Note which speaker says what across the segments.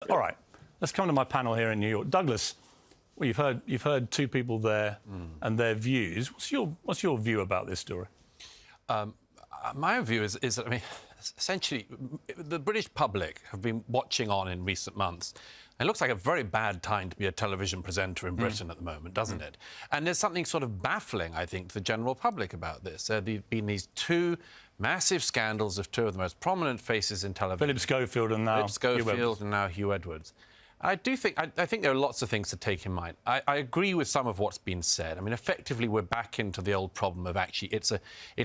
Speaker 1: All right, let's come to my panel here in New York. Douglas, well, you've heard two people there and their views. What's your view about this story?
Speaker 2: My view is that, I mean, essentially, the British public have been watching on in recent months. It looks like a very bad time to be a television presenter in Britain at the moment, doesn't it? And there's something sort of baffling, I think, to the general public about this. There have been these two massive scandals of two of the most prominent faces in television.
Speaker 1: Philip Schofield and now
Speaker 2: Huw Edwards. I think there are lots of things to take in mind. I agree with some of what's been said. I mean, effectively, we're back into the old problem of actually it's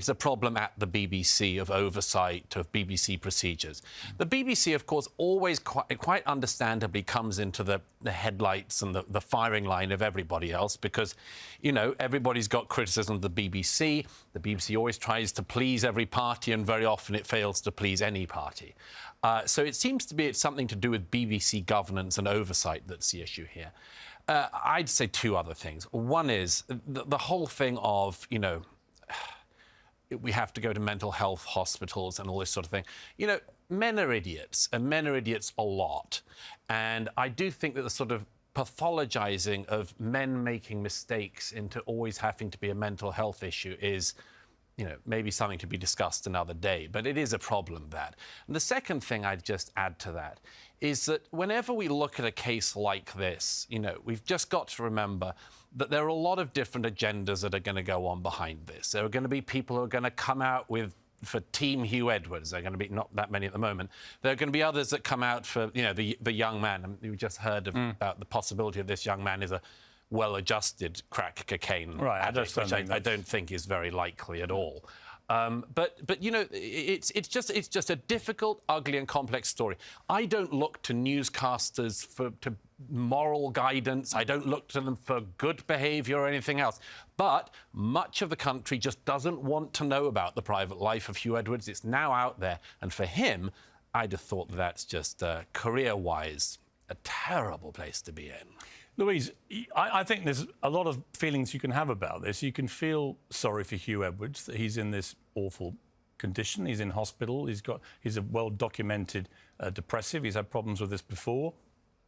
Speaker 2: a problem at the BBC of oversight, of BBC procedures. The BBC, of course, always quite understandably comes into the headlights and the firing line of everybody else because, you know, everybody's got criticism of the BBC. The BBC always tries to please every party and very often it fails to please any party. So it seems to be it's something to do with BBC governance and oversight that's the issue here. I'd say two other things. One is the whole thing of, you know, we have to go to mental health hospitals and all this sort of thing. You know, men are idiots, and men are idiots a lot. And I do think that the sort of pathologizing of men making mistakes into always having to be a mental health issue is, you know, maybe something to be discussed another day, but it is a problem, that. And the second thing I'd just add to that is that whenever we look at a case like this, you know, we've just got to remember that there are a lot of different agendas that are going to go on behind this. There are going to be people who are going to come out for Team Huw Edwards. There are going to be not that many at the moment. There are going to be others that come out for, you know, the young man. And we just heard about the possibility of this young man is a well-adjusted crack cocaine addict, which I don't think is very likely at all. But you know, it's just a difficult, ugly, and complex story. I don't look to newscasters to moral guidance. I don't look to them for good behaviour or anything else. But much of the country just doesn't want to know about the private life of Huw Edwards. It's now out there, and for him, I'd have thought that's just career-wise a terrible place to be in.
Speaker 1: Louise, I think there's a lot of feelings you can have about this. You can feel sorry for Huw Edwards, that he's in this awful condition. He's in hospital. He's a well-documented depressive. He's had problems with this before.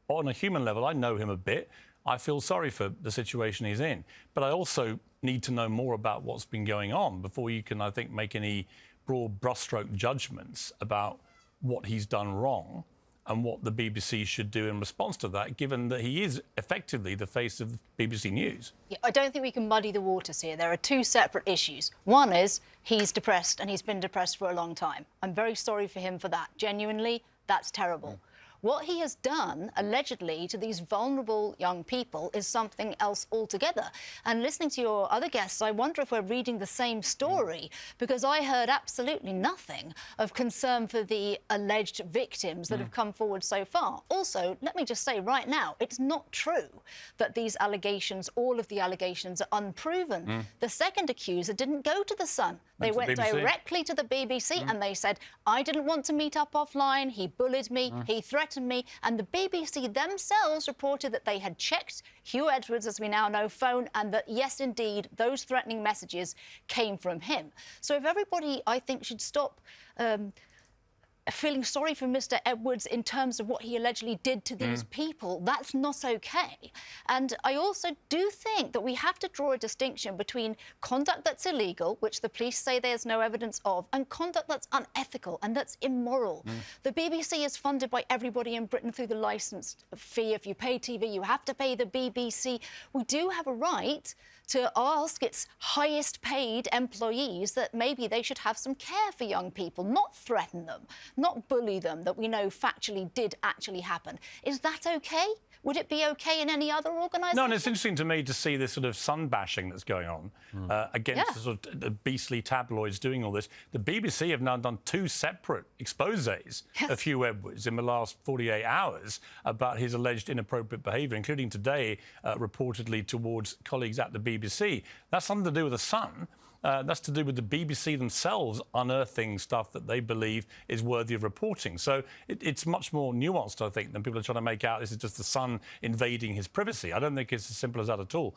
Speaker 1: On a human level, I know him a bit. I feel sorry for the situation he's in. But I also need to know more about what's been going on before you can, I think, make any broad brushstroke judgments about what he's done wrong and what the BBC should do in response to that, given that he is effectively the face of BBC News.
Speaker 3: Yeah, I don't think we can muddy the waters here. There are two separate issues. One is he's depressed, and he's been depressed for a long time. I'm very sorry for him for that. Genuinely, that's terrible. What he has done, allegedly, to these vulnerable young people is something else altogether. And listening to your other guests, I wonder if we're reading the same story, because I heard absolutely nothing of concern for the alleged victims that have come forward so far. Also, let me just say right now, it's not true that these allegations, all of the allegations, are unproven. The second accuser didn't go to the Sun. They went directly to the BBC and they said, I didn't want to meet up offline, he bullied me, he threatened me, and the BBC themselves reported that they had checked Huw Edwards, as we now know, phone, and that, yes, indeed, those threatening messages came from him. So if everybody, I think, should stop feeling sorry for Mr. Edwards in terms of what he allegedly did to these people, that's not OK. And I also do think that we have to draw a distinction between conduct that's illegal, which the police say there's no evidence of, and conduct that's unethical and that's immoral. The BBC is funded by everybody in Britain through the licence fee. If you pay TV, you have to pay the BBC. We do have a right to ask its highest paid employees that maybe they should have some care for young people, not threaten them, not bully them, that we know factually did actually happen. Is that OK? Would it be OK in any other organisation?
Speaker 1: No, and it's interesting to me to see this sort of sun bashing that's going on against the sort of the beastly tabloids doing all this. The BBC have now done two separate exposés of Huw Edwards in the last 48 hours about his alleged inappropriate behaviour, including today, reportedly towards colleagues at the BBC. That's something to do with the Sun. That's to do with the BBC themselves unearthing stuff that they believe is worthy of reporting. So it's much more nuanced, I think, than people are trying to make out. This is just the Sun invading his privacy. I don't think it's as simple as that at all.